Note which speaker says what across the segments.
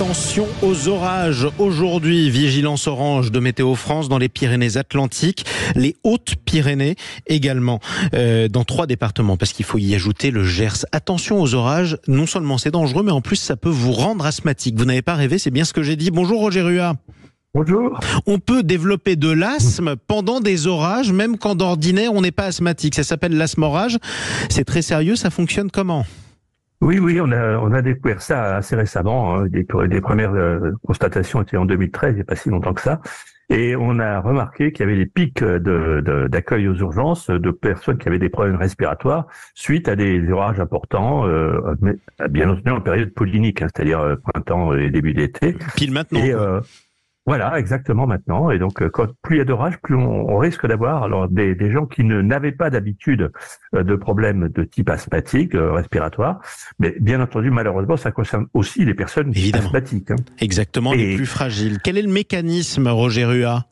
Speaker 1: Attention aux orages. Aujourd'hui, vigilance orange de Météo France dans les Pyrénées-Atlantiques, les Hautes-Pyrénées également, dans 3 départements, parce qu'il faut y ajouter le Gers. Attention aux orages, non seulement c'est dangereux, mais en plus ça peut vous rendre asthmatique. Vous n'avez pas rêvé, c'est bien ce que j'ai dit. Bonjour Roger Ruat.
Speaker 2: Bonjour.
Speaker 1: On peut développer de l'asthme pendant des orages, même quand d'ordinaire on n'est pas asthmatique. Ça s'appelle l'asthmorage. C'est très sérieux, ça fonctionne comment ?
Speaker 2: Oui, on a découvert ça assez récemment. Hein. Les premières constatations étaient en 2013, il n'y a pas si longtemps que ça. Et on a remarqué qu'il y avait des pics d'accueil aux urgences de personnes qui avaient des problèmes respiratoires suite à des orages importants, mais bien entendu en période pollinique, hein, c'est-à-dire printemps et début d'été.
Speaker 1: Pile maintenant.
Speaker 2: Et voilà, exactement maintenant. Et donc, plus il y a d'orage, plus on risque d'avoir alors des gens qui n'avaient pas d'habitude de problèmes de type asthmatique, respiratoire. Mais bien entendu, malheureusement, ça concerne aussi les personnes asthmatiques. Hein.
Speaker 1: Exactement, les plus fragiles. Quel est le mécanisme, Roger Ruat ?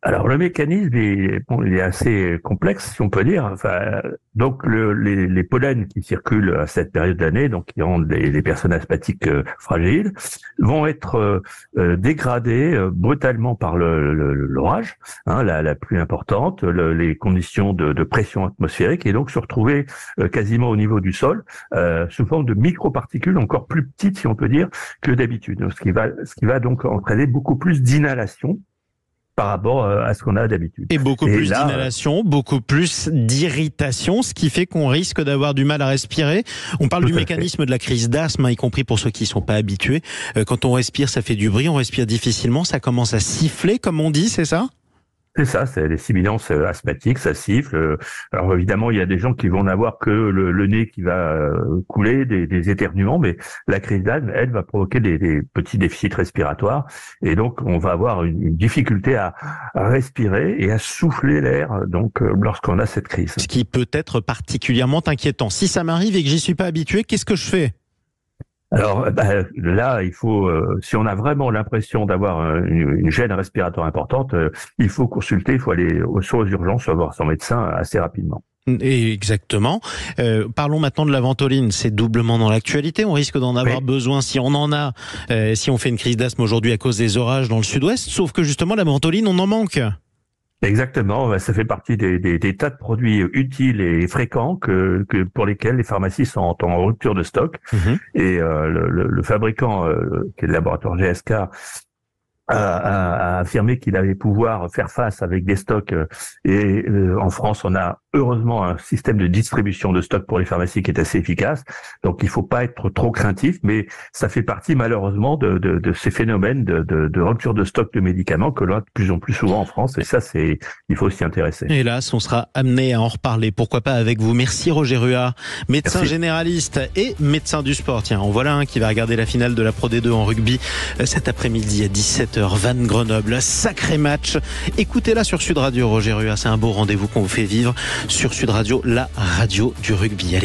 Speaker 2: Alors le mécanisme il est assez complexe, si on peut dire. Enfin, donc les pollens qui circulent à cette période d'année, donc qui rendent les personnes asthmatiques fragiles, vont être dégradés brutalement par l'orage, hein, la pluie importante, les conditions de pression atmosphérique, et donc se retrouver quasiment au niveau du sol sous forme de microparticules encore plus petites, si on peut dire, que d'habitude. Ce qui va donc entraîner beaucoup plus d'inhalation par rapport à ce qu'on a d'habitude.
Speaker 1: Et beaucoup plus d'inhalation, beaucoup plus d'irritation, ce qui fait qu'on risque d'avoir du mal à respirer. On parle du mécanisme de la crise d'asthme, y compris pour ceux qui ne sont pas habitués. Quand on respire, ça fait du bruit, on respire difficilement, ça commence à siffler, comme on dit, c'est ça ?
Speaker 2: C'est ça, c'est les sibilances asthmatiques, ça siffle. Alors évidemment, il y a des gens qui vont n'avoir que le nez qui va couler, des éternuements, mais la crise d'asthme, elle, va provoquer des petits déficits respiratoires, et donc on va avoir une difficulté à respirer et à souffler l'air, donc lorsqu'on a cette crise.
Speaker 1: Ce qui peut être particulièrement inquiétant. Si ça m'arrive et que j'y suis pas habitué, qu'est-ce que je fais ?
Speaker 2: Alors là, il faut, si on a vraiment l'impression d'avoir une gêne respiratoire importante, il faut consulter, il faut aller soit aux urgences, soit voir son médecin assez rapidement.
Speaker 1: Et exactement. Parlons maintenant de la ventoline. C'est doublement dans l'actualité. On risque d'en avoir besoin si on en a, si on fait une crise d'asthme aujourd'hui à cause des orages dans le sud-ouest. Sauf que justement, la ventoline, on en manque.
Speaker 2: Exactement, ça fait partie des tas de produits utiles et fréquents que pour lesquels les pharmacies sont en rupture de stock. Et le fabricant, qui est le laboratoire GSK, a affirmé qu'il allait pouvoir faire face avec des stocks. Et en France, on a heureusement un système de distribution de stocks pour les pharmacies qui est assez efficace. Donc il faut pas être trop craintif, mais ça fait partie malheureusement de ces phénomènes de rupture de stock de médicaments que l'on a de plus en plus souvent en France. Et ça, il faut s'y intéresser.
Speaker 1: Hélas, on sera amené à en reparler. Pourquoi pas avec vous. Merci Roger Ruat, médecin généraliste et médecin du sport. Tiens, en voilà un qui va regarder la finale de la Pro D2 en rugby cet après-midi à 17h, Vannes-Grenoble. Sacré match. Écoutez-la sur Sud Radio, Roger Ruat. C'est un beau rendez-vous qu'on vous fait vivre sur Sud Radio, la radio du rugby. Allez.